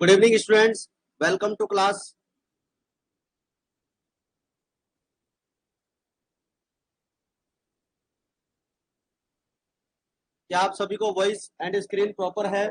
Good evening, students. Welcome to class. क्या आप सभी को वॉइस एंड स्क्रीन प्रॉपर है?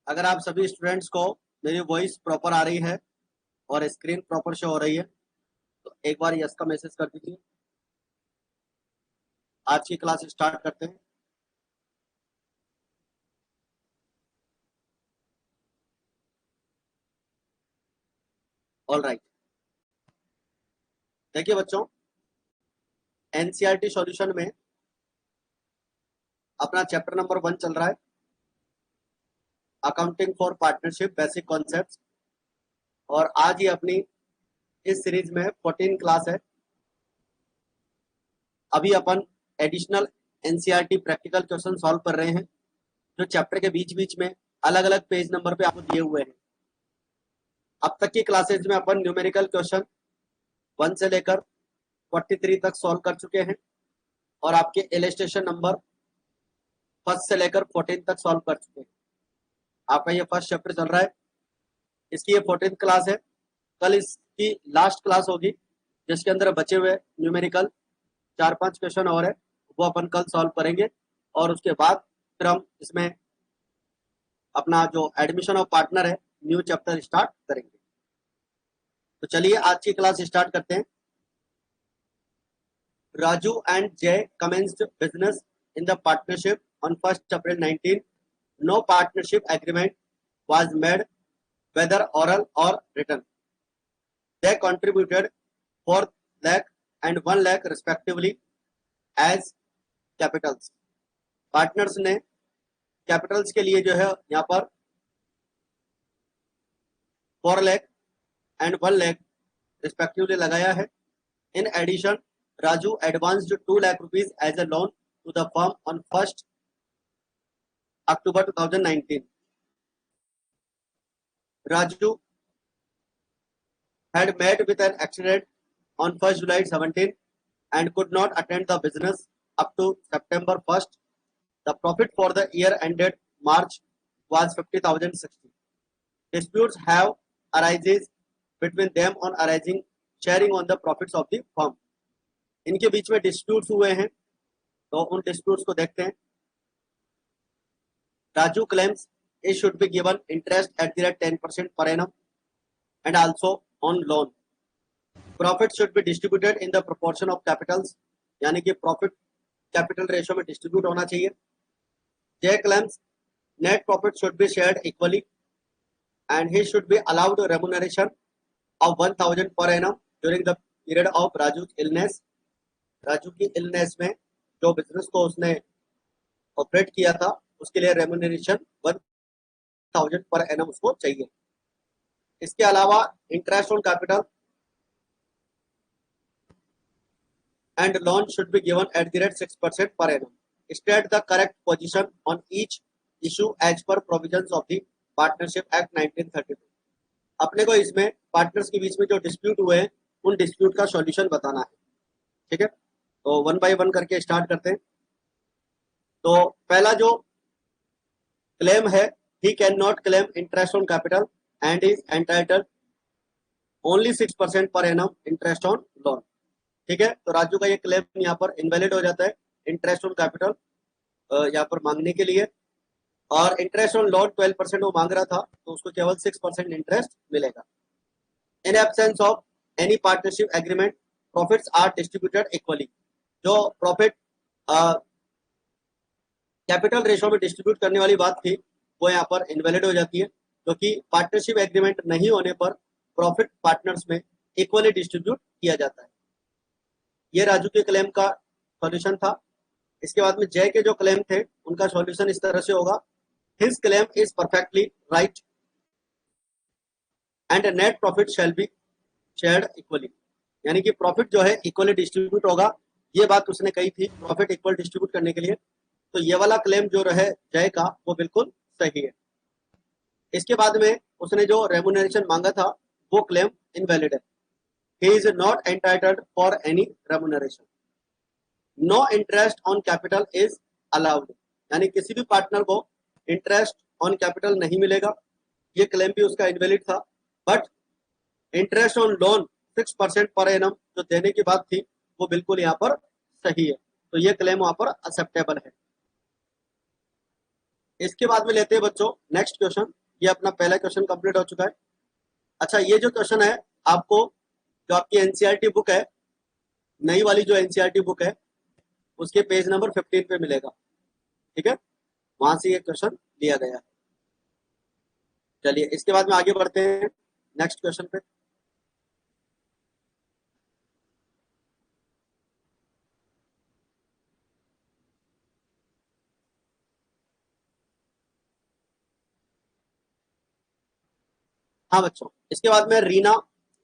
अगर आप सभी स्टूडेंट्स को मेरी वॉइस प्रॉपर आ रही है और स्क्रीन प्रॉपर शो हो रही है तो एक बार यस का मैसेज कर दीजिए। आज की क्लास स्टार्ट करते हैं। All right. देखिए बच्चों, एनसीईआरटी सॉल्यूशन में अपना चैप्टर नंबर 1 चल रहा है, accounting for partnership basic concepts, और आज ही अपनी इस सीरीज में 14 क्लास है। अभी अपन additional NCERT practical question solve कर रहे हैं जो चैप्टर के बीच बीच में अलग अलग पेज नंबर पे आपको दिए हुए हैं। अब तक की क्लासेज में अपन न्यूमेरिकल क्वेश्चन 1 से लेकर 43 तक सॉल्व कर चुके हैं और आपके इलस्ट्रेशन नंबर 1 से लेकर 14 तक सॉल्व कर चुके हैं। आपका ये फर्स्ट चैप्टर चल रहा है, इसकी ये 14th क्लास है। कल इसकी लास्ट क्लास होगी जिसके अंदर बचे हुए न्यूमेरिकल 4-5 क्वेश्चन और है, वो अपन कल सॉल्व करेंगे और उसके बाद फिर हम इसमें अपना जो एडमिशन ऑफ पार्टनर है न्यू चैप्टर स्टार्ट करेंगे। तो चलिए आज की क्लास स्टार्ट करते हैं। Raju and Jay commenced business in the partnership on 1st April 19. No partnership agreement was made, whether oral or written. They contributed 4 lakh and 1 lakh respectively as capitals. Partners ने capitals के लिए जो है यहाँ पर 4 lakh and 1 lakh respectively लगाया है। In addition, Raju advanced 2 lakh rupees as a loan to the firm on 1st October 2019. Raju had met with an accident on 1st July 17 and could not attend the business up to September 1st. The profit for the year ended March was 50,060. Disputes have arises between them on arising sharing on the profits of the firm. इनके बीच में disputes हुए हैं तो उन disputes को देखते हैं। Raju claims it should be given interest at the rate 10% per annum and also on loan. Profit should be distributed in the proportion of capitals, यानी कि प्रॉफिट कैपिटल रेशियो में डिस्ट्रीब्यूट होना चाहिए। Jay claims net profit should be shared equally and he should be allowed remuneration of 1,000 per annum during the period of Raju's illness. Raju की illness में जो business को उसने ऑपरेट किया था उसके लिए रेम्यूनरेशन 1,000 पर एनम उसको चाहिए। इसके अलावा interest on capital and loan should be given at the rate 6% per annum. State the correct position on each issue as per provisions of the partnership act 1932। अपने को इसमें पार्टनर्स के बीच में जो डिस्प्यूट हुए हैं उन डिस्प्यूट का सॉल्यूशन बताना है। ठीक है, तो 1 बाय 1 करके स्टार्ट करते हैं। तो पहला जो क्लेम है, he cannot claim interest on capital and is entitled only 6% per annum interest on loan। ठीक है, तो राजू का ये क्लेम यहाँ पर इनवैलिड हो जाता है इंटरेस्ट ऑन कैपिटल यहाँ पर मांगने के लिए, और इंटरेस्ट ऑन लोन 12% वो मांग रहा था तो उसको केवल 6% इंटरेस्ट मिलेगा। In absence of any partnership agreement profits are distributed equally. जो प्रॉफिट कैपिटल रेशियो में डिस्ट्रीब्यूट करने वाली बात थी वो यहाँ पर इनवैलिड हो जाती है क्योंकि पार्टनरशिप एग्रीमेंट नहीं होने पर प्रॉफिट पार्टनर्स में इक्वली डिस्ट्रीब्यूट किया जाता है। ये राजू के क्लेम का सॉल्यूशन था। इसके बाद में जय के जो क्लेम थे उनका सॉल्यूशन इस तरह से होगा, his claim is perfectly right and net profit shall be shared equally, यानी कि प्रॉफिट जो है इक्वली डिस्ट्रीब्यूट होगा। ये बात उसने कही थी प्रॉफिट इक्वल डिस्ट्रीब्यूट करने के लिए, तो ये वाला क्लेम जो रहे जय का वो बिल्कुल सही है। इसके बाद में उसने जो रेमुनरेशन मांगा था वो क्लेम इनवैलिड है। He is not entitled for any remuneration. No interest on capital is allowed, यानी किसी भी पार्टनर को इंटरेस्ट ऑन कैपिटल नहीं मिलेगा। ये क्लेम भी उसका इनवैलिड था। But interest on loan 6% per annum जो देने की बात थी वो बिल्कुल यहाँ पर सही है, तो ये क्लेम वहां पर एक्सेप्टेबल है। इसके बाद में लेते हैं बच्चों नेक्स्ट क्वेश्चन। ये अपना पहला क्वेश्चन कंप्लीट हो चुका है। अच्छा, ये जो क्वेश्चन है आपको जो आपकी एनसीईआरटी बुक है, नई वाली जो एनसीईआरटी बुक है उसके पेज नंबर 15 पे मिलेगा। ठीक है, वहां से ये क्वेश्चन लिया गया है। चलिए इसके बाद में आगे बढ़ते हैं नेक्स्ट क्वेश्चन पे। हाँ बच्चों, इसके बाद में Reena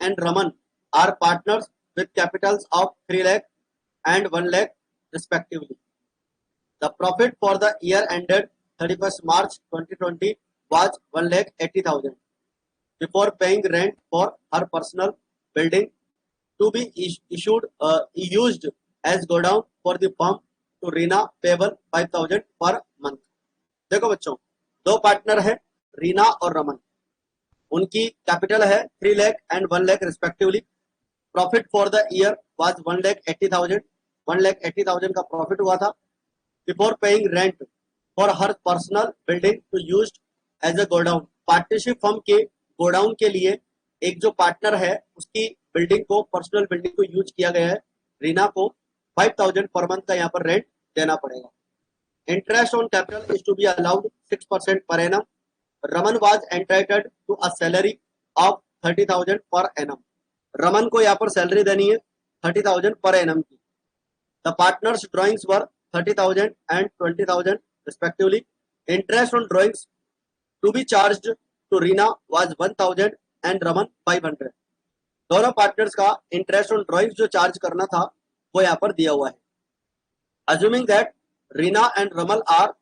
and Raman are partners with capitals of 3 lakh and 1 lakh respectively. The profit for the year ended 31st March 2020 was 1,80,000 before paying rent for her personal building to be used as godown for the firm to Reena payable 5,000 per month। देखो बच्चों, दो partner है रीना और रमन, उनकी capital है 3 lakh and 1 lakh respectively. Profit for the year was 1,80,000, 1,80,000 का profit हुआ था। Before paying rent for her personal building to used as a godown, partnership firm के गोडाउन के लिए एक जो पार्टनर है उसकी बिल्डिंग को, पर्सनल बिल्डिंग को यूज किया गया है। रीना को 5,000 पर मंथ का यहाँ पर रेंट देना पड़ेगा। Interest on capital is to be allowed 6% per annum. Raman was entitled to a salary of 30,000 per annum. Raman को यहाँ पर सैलरी देनी है 30,000 पर एनम की। The partners drawings were 30,000 and 20,000 respectively. Interest on drawings to be charged to Reena was 1,000 and Raman 500। दोनों partners का interest on drawings जो charge करना था वो यहाँ पर दिया हुआ है। Assuming that Reena and Ramal are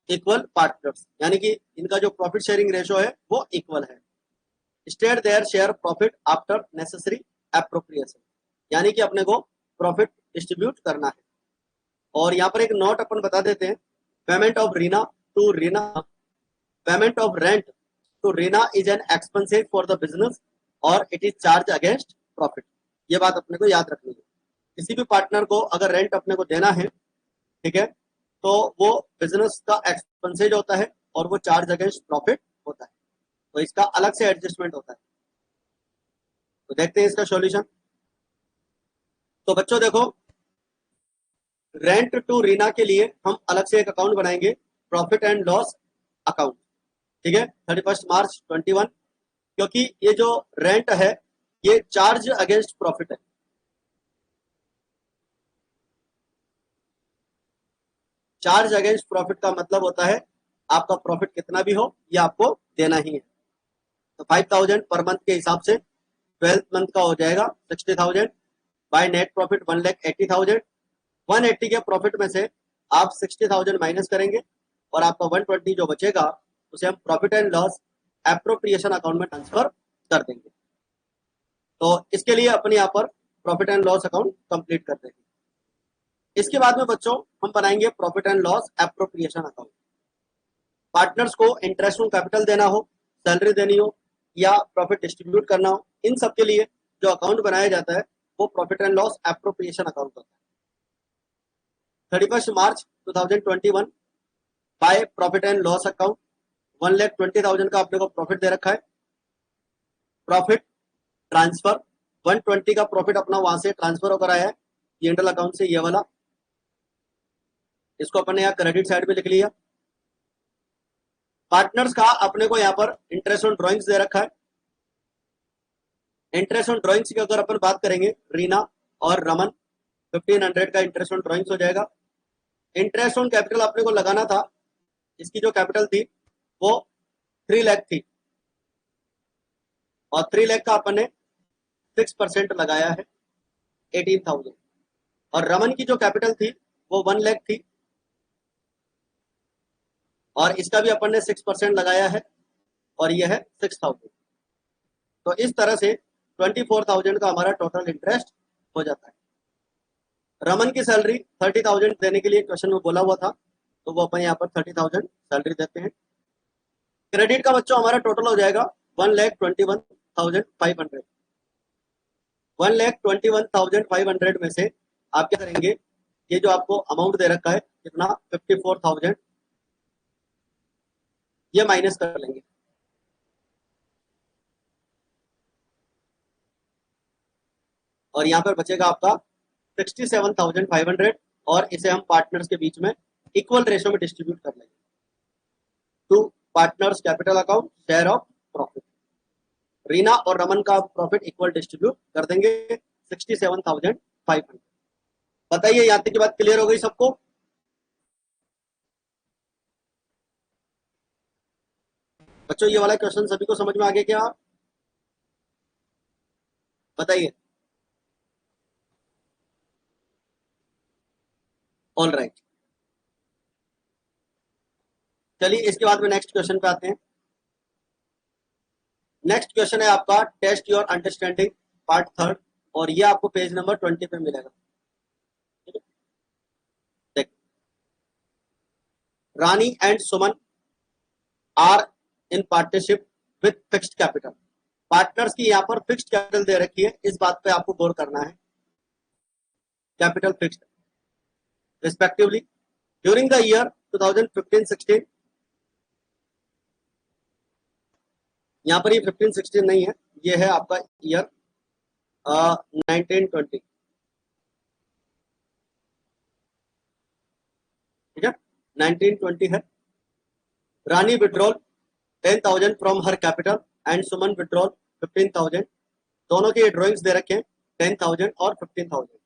equal partners, यानी कि इनका जो प्रॉफिट शेयरिंग रेशो है वो इक्वल है। State their share profit after necessary appropriation, यानी कि अपने को प्रॉफिट डिस्ट्रीब्यूट करना है। और यहाँ पर एक नोट अपन बता देते हैं, payment of payment of rent to Reena is an expensive for the business और it is charge against profit. ये बात अपने को याद रखनी है। किसी भी पार्टनर को अगर रेंट अपने को देना है, ठीक है, तो वो बिजनेस का एक्सपेंसेज होता है और वो चार्ज अगेंस्ट प्रॉफिट होता है, तो इसका अलग से एडजस्टमेंट होता है। तो देखते हैं इसका सॉल्यूशन। तो बच्चों देखो, रेंट टू रीना के लिए हम अलग से एक अकाउंट बनाएंगे, प्रॉफिट एंड लॉस अकाउंट। ठीक है, 31st March 21, क्योंकि ये जो रेंट है ये चार्ज अगेंस्ट प्रॉफिट है। चार्ज अगेंस्ट प्रॉफिट का मतलब होता है आपका प्रॉफिट कितना भी हो ये आपको देना ही है। तो 5,000 पर मंथ के हिसाब से 12th मंथ का हो जाएगा 60,000 बाय नेट प्रॉफिट 1,80,000। 180 के प्रॉफिट में से आप 60,000 माइनस करेंगे और आपका 120 जो बचेगा उसे हम profit and loss appropriation account में ट्रांसफर कर देंगे। तो इसके लिए अपने यहाँ पर profit and loss account complete कर देंगे। इसके बाद में बच्चों हम बनाएंगे profit and loss appropriation account. Partners को इंटरेस्ट ऑन कैपिटल देना हो, सैलरी देनी हो या प्रॉफिट डिस्ट्रीब्यूट करना हो, इन सब के लिए जो अकाउंट बनाया जाता है वो profit and loss appropriation account होता है। 31st March 2021 by profit and loss account 1,20,000 का अपने को प्रॉफिट दे रखा है। प्रॉफिट ट्रांसफर 120 का प्रॉफिट अपना वहां से ट्रांसफर होकर आया है P&L अकाउंट से, ये वाला, इसको अपने यहाँ क्रेडिट साइड में लिख लिया। पार्टनर्स का अपने को यहाँ पर इंटरेस्ट ऑन ड्रॉइंग्स दे रखा है। इंटरेस्ट ऑन ड्रॉइंग्स की अगर अपन बात करेंगे, रीना और रमन 1,500 का इंटरेस्ट ऑन ड्रॉइंग्स हो जाएगा। इंटरेस्ट ऑन कैपिटल अपने को लगाना था, इसकी जो कैपिटल थी वो 3 लाख थी। और 3 लाख का अपन ने 6% लगाया है 18,000। और रमन की जो कैपिटल थी वो 1 लाख थी और इसका भी अपन ने 6% लगाया है और यह है 6,000। तो इस तरह से 24,000 का हमारा टोटल इंटरेस्ट हो जाता है। रमन की सैलरी 30,000 देने के लिए क्वेश्चन में बोला हुआ था, तो वो अपन यहाँ पर 30,000 सैलरी देते हैं। क्रेडिट का बच्चों हमारा टोटल हो जाएगा 1,21,500। 1,21,500 में से आप क्या करेंगे, ये जो आपको अमाउंट दे रखा है कितना 54,000, ये माइनस कर लेंगे। और यहाँ पर बचेगा आपका 67,500 और इसे हम पार्टनर्स के बीच में इक्वल रेशो में डिस्ट्रीब्यूट कर लेंगे to partners capital account share of profit. Reena और रमन का प्रॉफिट इक्वल डिस्ट्रीब्यूट कर देंगे 67,500। बताइए यहाँ तक की बात क्लियर हो गई सबको? बच्चों ये वाला क्वेश्चन सभी को समझ में आ गया क्या? बताइए। ऑल राइट, चलिए इसके बाद में नेक्स्ट क्वेश्चन पे आते हैं। नेक्स्ट क्वेश्चन है आपका टेस्ट योर अंडरस्टैंडिंग पार्ट 3 और ये आपको पेज नंबर 20 पे मिलेगा। Rani and Suman are in partnership with fixed capital. Partners की यहाँ पर फिक्स्ड कैपिटल दे रखी है, इस बात पे आपको गौर करना है। Capital fixed respectively during the year 2015-16, यहाँ पर ये 15-16 नहीं है, ये है आपका ईयर 1920। ठीक है, 1920 है। Rani withdrawal 10,000 from her capital and Suman withdrawal 15,000। दोनों के ड्रॉइंग्स दे रखे हैं 10,000 और 15,000।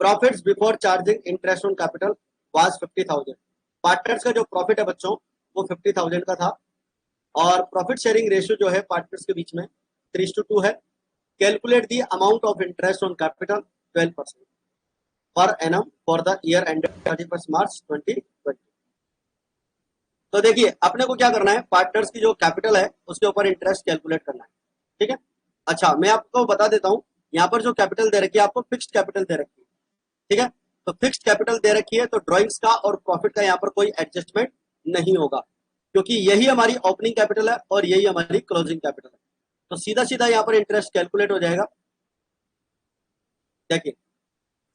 Profits before charging interest on capital was 50,000। Partners का जो प्रॉफिट है बच्चों वो 50,000 का था और प्रॉफिट शेयरिंग रेशियो जो है पार्टनर्स के बीच में 3:2 है। Calculate the amount of interest on capital 12% per annum for the year ended 31 मार्च 2020। तो देखिए अपने को क्या करना है, पार्टनर्स की जो कैपिटल है उसके ऊपर इंटरेस्ट कैलकुलेट करना है। ठीक है, अच्छा मैं आपको बता देता हूं, यहाँ पर जो कैपिटल दे रखी है आपको फिक्स्ड कैपिटल दे रखी है। ठीक है, तो फिक्स्ड कैपिटल दे रखी है तो ड्रॉइंग्स का और प्रॉफिट का यहाँ पर कोई एडजस्टमेंट नहीं होगा क्योंकि यही हमारी ओपनिंग कैपिटल है और यही हमारी क्लोजिंग कैपिटल है। तो सीधा सीधा यहाँ पर इंटरेस्ट कैलकुलेट हो जाएगा। देखिए,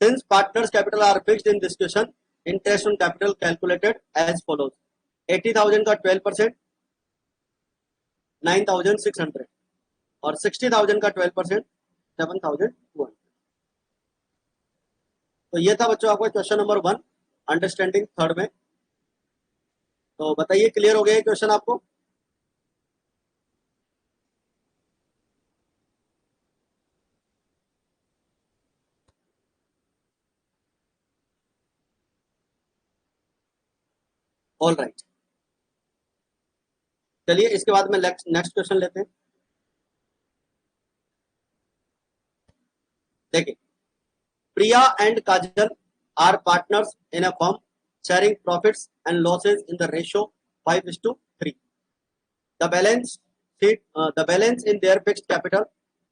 since partners capital are fixed in this question, interest on capital calculated as follows. 80,000 का 12% 9,600 और 60,000 का 12% 7,200। तो ये था बच्चों आपका क्वेश्चन नंबर 1 अंडरस्टैंडिंग थर्ड में। तो बताइए क्लियर हो गया क्वेश्चन आपको? ऑल राइट, चलिए इसके बाद में नेक्स्ट क्वेश्चन लेते हैं। देखिए, Priya and Kajal are partners in a firm sharing profits and losses in the ratio 5:3. The balance in their fixed capital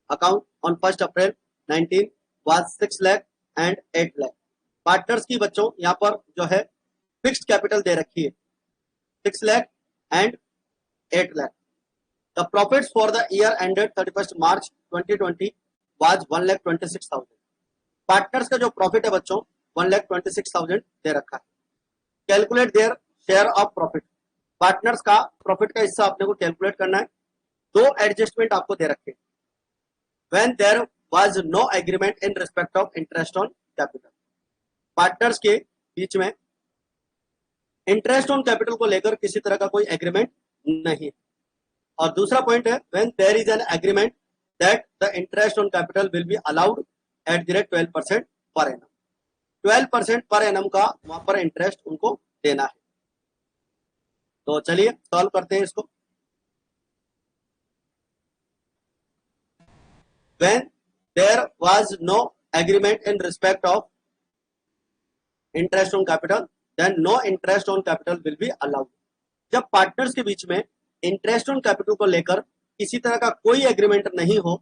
account on 1st April 19 was 6 lakh and 8 lakh. Partners की बच्चों यहाँ पर जो है फिक्स्ड कैपिटल दे रखी है 6 lakh and 8 lakh. The profits for the year ended 31st March 2020 was 1,26,000. Partners का जो प्रॉफिट है बच्चों 1,26,000 दे रखा है। Calculate their share of profit. Partners का प्रॉफिट का हिस्सा आपने को कैलकुलेट करना है। दो एडजस्टमेंट आपको दे रखे। When there was no agreement in respect of interest on capital. Partners के बीच में इंटरेस्ट ऑन कैपिटल को लेकर किसी तरह का कोई एग्रीमेंट नहीं। और दूसरा पॉइंट है when there is an agreement that the interest on capital will be allowed at the rate 12% per annum. 12% per annum का वहां पर इंटरेस्ट उनको देना है। तो चलिए सॉल्व करते हैं इसको। when there was no agreement in respect of interest on capital, then no interest on capital will be allowed. जब पार्टनर्स के बीच में इंटरेस्ट ऑन कैपिटल को लेकर किसी तरह का कोई एग्रीमेंट नहीं हो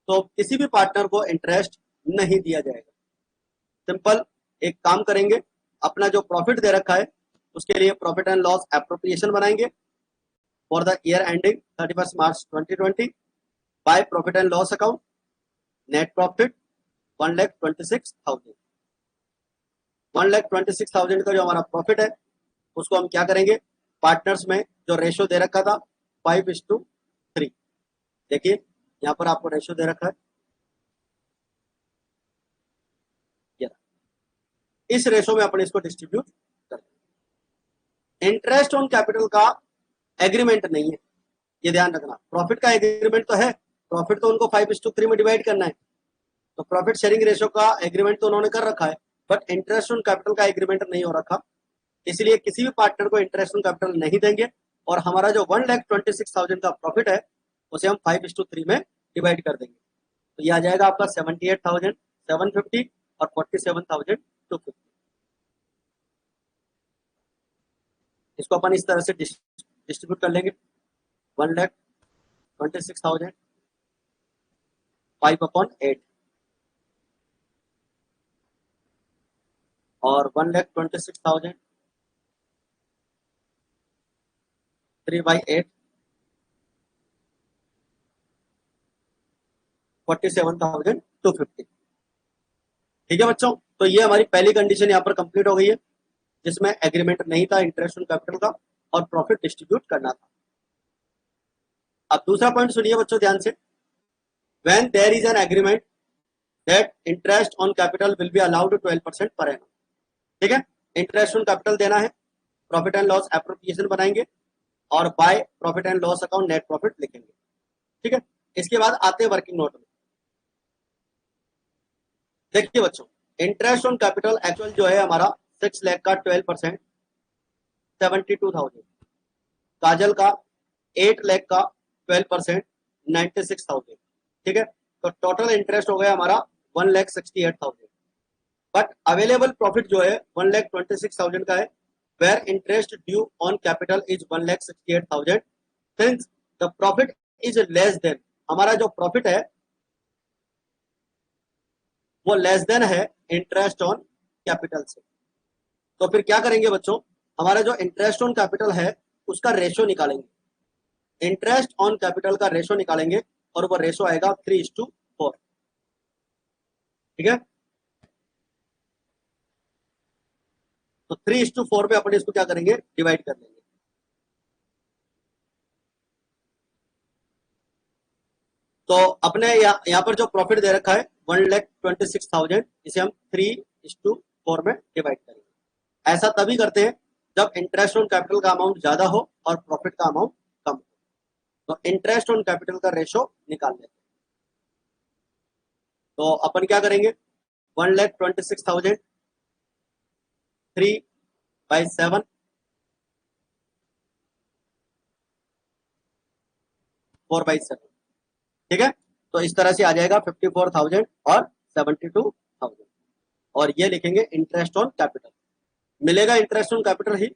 तो किसी भी पार्टनर को इंटरेस्ट नहीं दिया जाएगा. सिंपल एक काम करेंगे, अपना जो प्रॉफिट दे रखा है उसके लिए प्रॉफिट एंड लॉस एप्रोप्रिएशन बनाएंगे for the year ending 31 March 2020 by profit and loss account. Net profit 1,26,000. 1,26,000 का जो हमारा प्रॉफिट है उसको हम क्या करेंगे, पार्टनर्स में जो रेशो दे रखा था 5:3. देखिए यहाँ पर आपको रेशो दे रखा है, इस रेशो में अपन इसको डिस्ट्रीब्यूट करते हैं. इंटरेस्ट ऑन कैपिटल का एग्रीमेंट नहीं है, ये ध्यान रखना. प्रॉफिट का एग्रीमेंट तो है, प्रॉफिट तो उनको 5:3 में डिवाइड करना है, तो प्रॉफिट शेयरिंग रेशो का एग्रीमेंट तो उन्होंने कर रखा है, बट इंटरेस्ट ऑन कैपिटल का एग्रीमेंट नहीं हो रखा. इसलिए किसी भी पार्टनर को इंटरेस्ट ऑन कैपिटल नहीं देंगे और हमारा जो 1,26,000 का प्रॉफिट है उसे हम 5:3 में डिवाइड कर देंगे. तो ये आ जाएगा आपका 78,750 और 47,250. इसको अपन इस तरह से डिस्ट्रीब्यूट कर लेंगे. 1,26,000 5/8 और 1,26,000 3/8 47,250. ठीक है बच्चों, तो ये हमारी पहली कंडीशन यहाँ पर कंप्लीट हो गई है जिसमें एग्रीमेंट नहीं था इंटरेस्ट ऑन कैपिटल का और प्रॉफिट डिस्ट्रीब्यूट करना था. अब दूसरा पॉइंट सुनिए बच्चों ध्यान से. When there is an agreement that interest on capital will be allowed 12% per annum. ठीक है, इंटरेस्ट ऑन कैपिटल देना है, प्रॉफिट एंड लॉस एप्रोप्रिएशन बनाएंगे और by profit and loss account net profit लिखेंगे. ठीक है, इसके बाद आते हैं वर्किंग नोट में. देखिए बच्चों, इंटरेस्ट ऑन कैपिटल एक्चुअल जो है हमारा 6 लाख का 12% 72,000. काजल का 8 लाख का 12% 96,000. ठीक है, तो टोटल इंटरेस्ट हो गया हमारा 1,68,000. बट अवेलेबल प्रॉफिट जो है 1,26,000 का है, where interest due on capital is 1,68,000. Since the profit is less than, हमारा जो प्रॉफिट है वो लेस देन है इंटरेस्ट ऑन कैपिटल से. तो फिर क्या करेंगे बच्चों, हमारा जो इंटरेस्ट ऑन कैपिटल है उसका रेशो निकालेंगे. इंटरेस्ट ऑन कैपिटल का रेशो निकालेंगे और वो रेशो आएगा 3:4. ठीक है, तो 3:4 पे अपन इसको क्या करेंगे, डिवाइड कर लेंगे. तो अपने यहाँ पर जो प्रॉफिट दे रखा है 1,26,000, इसे हम 3:4 में डिवाइड करेंगे. ऐसा तभी करते हैं जब इंटरेस्ट ऑन कैपिटल का अमाउंट ज्यादा हो और प्रॉफिट का अमाउंट कम हो. तो इंटरेस्ट ऑन कैपिटल का रेशो निकाल लेते हैं. तो अपन क्या करेंगे, 1,26,000 3/7 4/7. ठीक है, तो इस तरह से आ जाएगा 54,000 और 72,000. और ये लिखेंगे इंटरेस्ट ऑन कैपिटल. मिलेगा interest on capital he,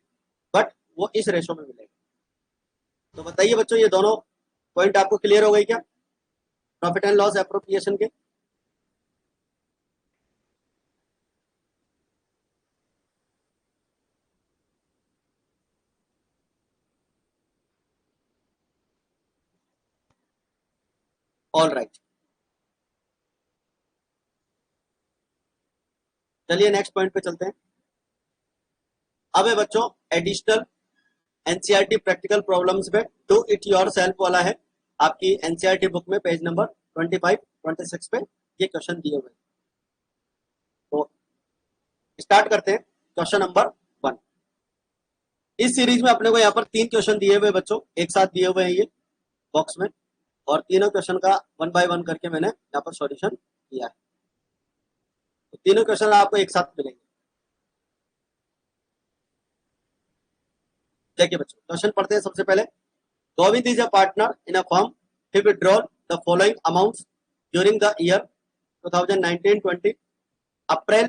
but वो इस रेशो में मिलेगा. तो बताइए बच्चों, ये दोनों पॉइंट आपको क्लियर हो गई क्या, प्रॉफिट एंड लॉस एप्रोप्रिएशन के? ऑल राइट, चलिए नेक्स्ट पॉइंट पे चलते हैं. अब है बच्चों एडिशनल एनसीईआरटी प्रैक्टिकल प्रॉब्लम्स में डू इट योर सेल्फ वाला है. आपकी एनसीईआरटी बुक में पेज नंबर 25-26 पे ये क्वेश्चन दिए हुए हैं. तो स्टार्ट करते हैं. Question number 1. इस सीरीज में अपने को यहाँ पर 3 क्वेश्चन दिए हुए बच्चों, एक साथ दिए हुए हैं ये बॉक्स में, और तीनों क्वेश्चन का 1 बाय 1 करके मैंने यहाँ पर सॉल्यूशन किया है. तो तीनों क्वेश्चन आपको एक साथ मिलेंगे. देखिए बच्चों, क्वेश्चन पढ़ते हैं. सबसे पहले, Govind is a partner in a firm, he withdraw the following amounts during the year 2019-20, April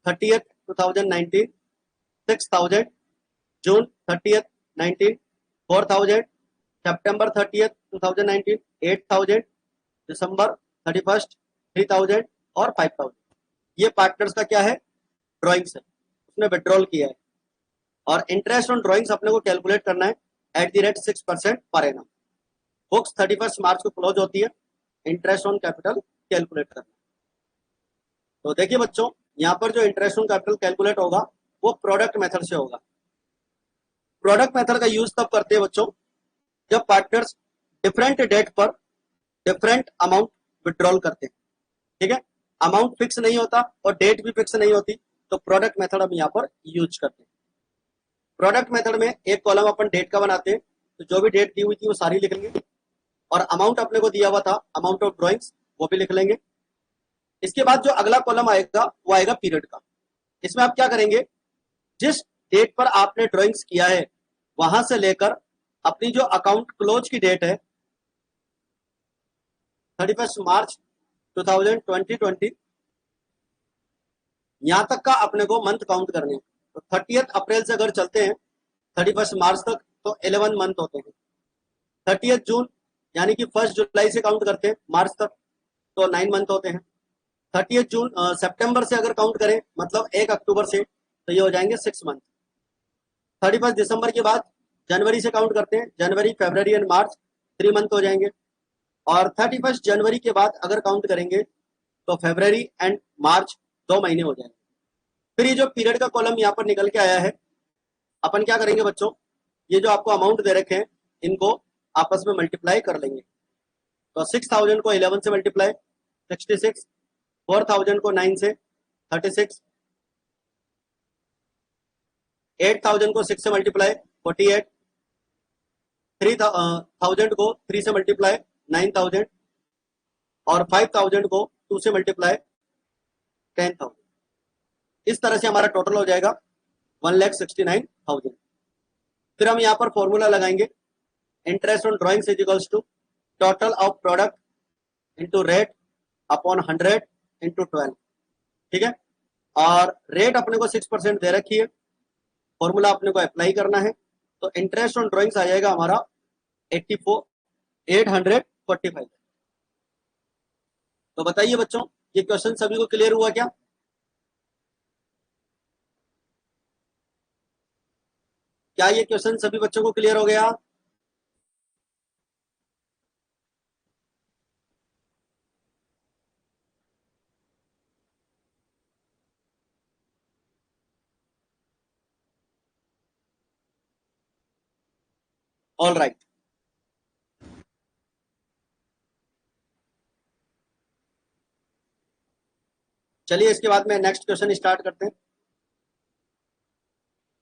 30th 2019 6,000, June 30th 19 4,000, September 30th 2019 8,000, December 31st 3,000 और 5,000। ये पार्टनर्स का क्या है, ड्रॉइंग्स है, उसने विड्रॉल किया है। और इंटरेस्ट ऑन ड्रॉइंग्स अपने को कैलकुलेट करना है eight the rate 6% per annum. Books 31 मार्च को क्लोज होती है, इंटरेस्ट ऑन कैपिटल कैलकुलेट करना। तो देखिए बच्चों, यहाँ पर जो इंटरेस्ट ऑन कैपिटल कैलकुलेट होगा वो प्रोडक्ट मेथड से होगा। प्रोडक्ट मेथड का यूज तब करते हैं बच्चों जब पार्टनर्स डिफरेंट डेट पर डिफरेंट अमाउंट विड्रॉल करते हैं। ठीक है, अमाउंट फिक्स नहीं होता और डेट भी फिक्स नहीं होती, तो प्रोडक्ट मेथड हम यहाँ पर यूज करते हैं। प्रोडक्ट मेथड में एक कॉलम अपन डेट का बनाते हैं, तो जो भी डेट दी हुई थी वो सारी लिख लेंगे, और अमाउंट अपने को दिया हुआ था अमाउंट ऑफ ड्रॉइंग्स वो भी लिख लेंगे। इसके बाद जो अगला कॉलम आएगा वो आएगा पीरियड का। इसमें आप क्या करेंगे, जिस डेट पर आपने ड्रॉइंग्स किया है वहां से लेकर अपनी जो अकाउंट क्लोज की डेट है 31 मार्च 2020 यहां तक का अपने को मंथ काउंट करने हैं। तो 30th अप्रैल से अगर चलते हैं 31 मार्च तक तो 11 मंथ होते हैं। 30th जून यानी कि 1 जुलाई से काउंट करते हैं मार्च तक तो 9 मंथ होते हैं। 30th जून सितंबर से अगर काउंट करें मतलब 1 अक्टूबर से तो ये हो जाएंगे 6 मंथ। 31 दिसंबर के बाद जनवरी से काउंट करते हैं, जनवरी फरवरी एंड मार्च 3 मंथ हो जाएंगे। और 31 जनवरी के बाद अगर काउंट करेंगे तो फरवरी एंड मार्च 2 महीने हो जाएंगे। फिर ये जो पीरियड का कॉलम यहाँ पर निकल के आया है, अपन क्या करेंगे बच्चों, ये जो आपको अमाउंट दे रखे हैं इनको आपस में मल्टीप्लाई कर लेंगे। तो 6,000 को 11 से मल्टीप्लाई 66, 4,000 को 9 से 36, 8,000 को 6 से मल्टीप्लाई 48, 3,000 को 3 से मल्टीप्लाई 9,000 और 5,000 को 2 से मल्टीप्लाई 10,000। इस तरह से हमारा टोटल हो जाएगा 1,69,000। फिर हम यहाँ पर फॉर्मूला लगाएंगे, interest on drawings is equals to total of product into rate upon 100 into 12। ठीक है, और रेट अपने को 6% दे रखी है, फॉर्मूला अपने को अप्लाई करना है। तो इंटरेस्ट ऑन ड्रॉइंग्स आ जाएगा हमारा 845। तो बताइए बच्चों, ये क्वेश्चन सभी को क्लियर हुआ क्या? क्या ये क्वेश्चन सभी बच्चों को क्लियर हो गया? ऑल राइट, चलिए इसके बाद में नेक्स्ट क्वेश्चन स्टार्ट करते हैं।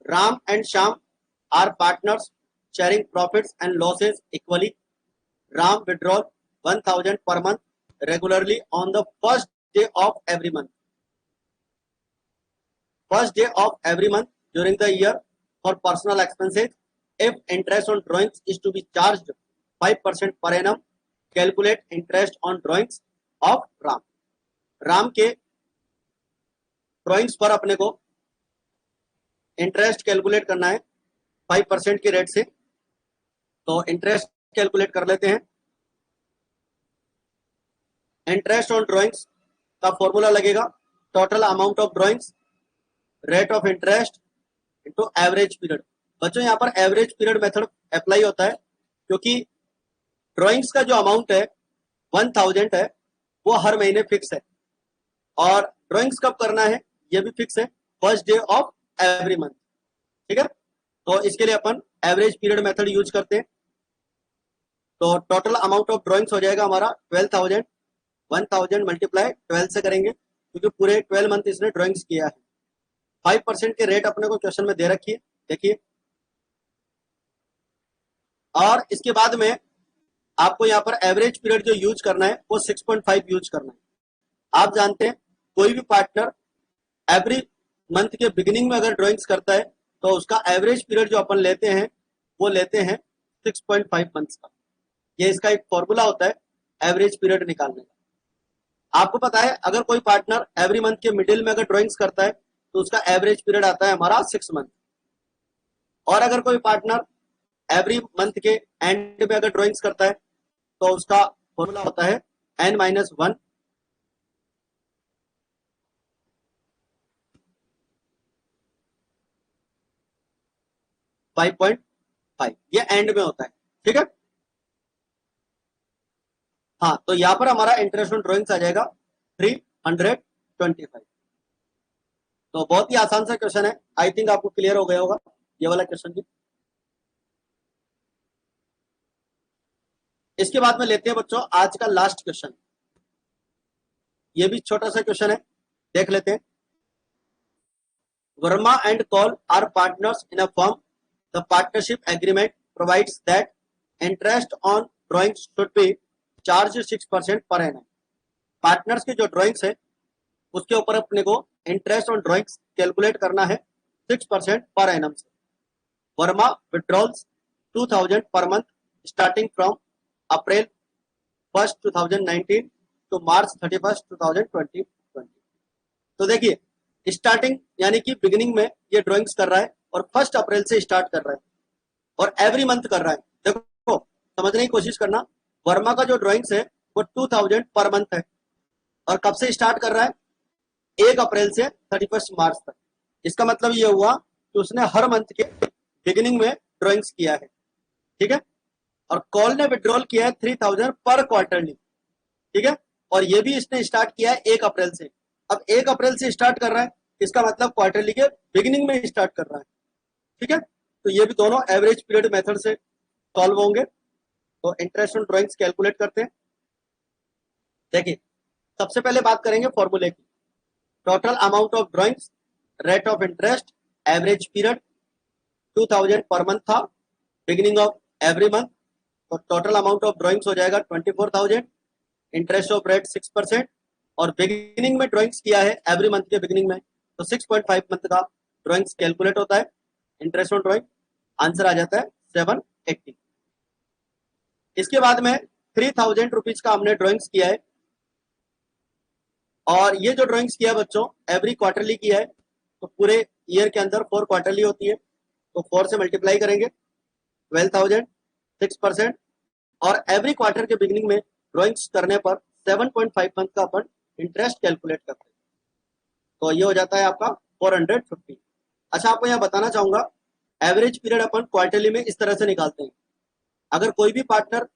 Ram and Shyam are partners sharing profits and losses equally. Ram withdrawal 1,000 per month regularly on the first day of every month. First day of every month during the year for personal expenses. If interest on drawings is to be charged 5% per annum, calculate interest on drawings of Ram. Ram के drawings पर अपने को interest calculate करना है 5% के rate से। तो interest calculate कर लेते हैं। इंटरेस्ट ऑन ड्रॉइंग्स का फॉर्मूला लगेगा total amount of drawings rate of interest into average period. बच्चों यहाँ पर एवरेज पीरियड मेथड अप्लाई होता है क्योंकि ड्रॉइंग्स का जो अमाउंट है 1,000 है वो हर महीने फिक्स है, और ड्रॉइंग्स कब करना है ये भी फिक्स है, first day of every month. ठीक है, तो इसके लिए अपन एवरेज पीरियड मेथड यूज करते हैं। तो टोटल अमाउंट ऑफ ड्रॉइंग्स हो जाएगा हमारा 12,000। 1,000 मल्टीप्लाई 12 से करेंगे क्योंकि पूरे 12 मंथ इसने ड्रॉइंग्स किया है। 5% के रेट अपने को क्वेश्चन में दे रखी है, देखिए। और इसके बाद में आपको यहाँ पर एवरेज पीरियड जो यूज करना है वो 6.5 यूज करना है। आप जानते हैं कोई भी पार्टनर एवरी मंथ के बिगिनिंग में अगर ड्रॉइंग्स करता है तो उसका एवरेज पीरियड जो अपन लेते हैं वो लेते हैं 6.5 मंथ्स का। ये इसका एक फॉर्मूला होता है एवरेज पीरियड निकालने का। आपको पता है अगर कोई पार्टनर एवरी मंथ के मिडिल में अगर ड्राइंग्स करता है तो उसका एवरेज पीरियड आता है हमारा 6 मंथ, और अगर कोई पार्टनर एवरी मंथ के एंड में अगर ड्राइंग्स करता है तो उसका फॉर्मूला होता है n-1 5.5, ये एंड में होता है। ठीक है, हाँ, तो यहां पर हमारा इंटरेस्ट ऑन ड्राइंग्स आ जाएगा 325। तो बहुत ही आसान सा क्वेश्चन है, आई थिंक आपको क्लियर हो गया होगा ये वाला क्वेश्चन भी। इसके बाद में लेते हैं बच्चों आज का लास्ट क्वेश्चन, ये भी छोटा सा क्वेश्चन है, देख लेते हैं। Verma and Kaul are partners in a firm, the partnership agreement provides that interest on drawings should be charge 6% per annum. Partners की जो ड्राइंग्स है उसके ऊपर अपने को इंटरेस्ट ऑन ड्राइंग्स कैलकुलेट करना है 6% पर एनम से। Verma withdrawals 2000 per month starting from April 1st 2019 to March 31st 2020। तो देखिए स्टार्टिंग यानी कि बिगिनिंग में ये ड्राइंग्स कर रहा है और 1 अप्रैल से स्टार्ट कर रहा है और एवरी मंथ कर रहा है। देखो समझने की कोशिश करना, वर्मा का जो ड्राइंग्स है वो 2000 पर मंथ है और कब से स्टार्ट कर रहा है 1 अप्रैल से 31 मार्च तक। इसका मतलब ये हुआ कि उसने हर मंथ के बिगिनिंग में ड्राइंग्स किया है। ठीक है, और कॉल ने विड्रॉल किया है 3000 पर क्वार्टरली। ठीक है, और ये भी इसने स्टार्ट किया है 1 अप्रैल से। अब 1 अप्रैल से स्टार्ट कर रहा है, इसका मतलब क्वार्टरली के बिगिनिंग में स्टार्ट कर रहा है। ठीक है, तो ये भी दोनों एवरेज पीरियड मेथड से सॉल्व होंगे। तो इंटरेस्ट ऑन ड्राइंग्स कैलकुलेट करते हैं। देखिए सबसे पहले बात करेंगे फॉर्मूले की। Total amount of drawings, rate of interest, average period 2000 per month था बिगिनिंग ऑफ एवरी मंथ, तो टोटल अमाउंट ऑफ ड्राइंग्स हो जाएगा 24,000। इंटरेस्ट ऑफ रेट 6% और बिगिनिंग में ड्राइंग्स किया है एवरी मंथ के बिगिनिंग में, तो 6.5 मंथ का ड्राइंग्स कैलकुलेट होता है। इंटरेस्ट ऑन ड्राइंग आंसर आ जाता है 780। इसके बाद में 3000 रुपीज का हमने ड्राइंग्स किया है और ये जो ड्राइंग्स किया है बच्चों एवरी क्वार्टरली किया है, तो पूरे ईयर के अंदर 4 क्वार्टरली होती है, तो 4 से मल्टीप्लाई करेंगे 12,000 6%, और एवरी क्वार्टर के बिगिनिंग में ड्राइंग्स करने पर 7.5 मंथ का अपन इंटरेस्ट कैलकुलेट करते हैं, तो ये हो जाता है आपका 450। अच्छा आपको यहाँ बताना चाहूंगा एवरेज पीरियड अपन क्वार्टरली में इस तरह से निकालते हैं। अगर कोई भी पार्टनर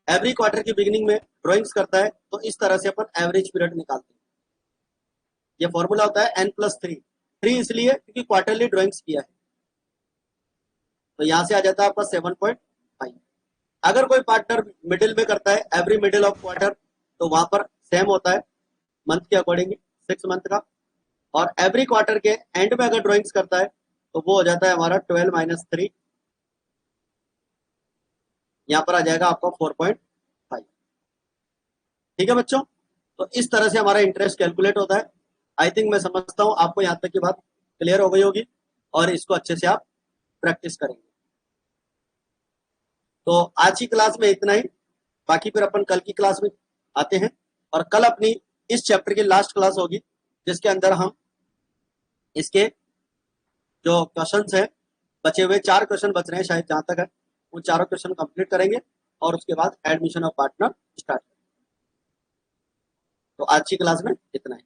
एवरी क्वार्टर की बिगिनिंग में ड्राइंग्स करता है तो इस तरह से अपन एवरेज पीरियड निकालते हैं। ये फॉर्मूला होता है n+3, 3 इसलिए क्योंकि क्वार्टरली ड्राइंग्स किया है, तो यहां से आ जाता है आपका 7.5। अगर कोई पार्टनर मिडिल में करता है एवरी मिडिल ऑफ क्वार्टर, तो वहां पर सेम होता है मंथ के अकॉर्डिंग 6 मंथ का, और एवरी क्वार्टर के एंड में अगर ड्राइंग्स करता है तो वो हो जाता है हमारा 12 - 3, यहाँ पर आ जाएगा आपका 4.5। ठीक है बच्चों, तो इस तरह से हमारा इंटरेस्ट कैलकुलेट होता है। आई थिंक मैं समझता हूँ आपको यहाँ तक की बात क्लियर हो गई होगी और इसको अच्छे से आप प्रैक्टिस करेंगे। तो आज की क्लास में इतना ही, बाकी फिर अपन कल की क्लास में आते हैं, और कल अपनी इस चैप्टर की लास्ट क्लास होगी जिसके अंदर हम इसके जो क्वेश्चंस है, बचे हुए 4 क्वेश्चन बच रहे हैं शायद जहां तक है, वो चारों क्वेश्चन कंप्लीट करेंगे और उसके बाद एडमिशन ऑफ पार्टनर स्टार्ट करेंगे। तो आज की क्लास में इतना ही।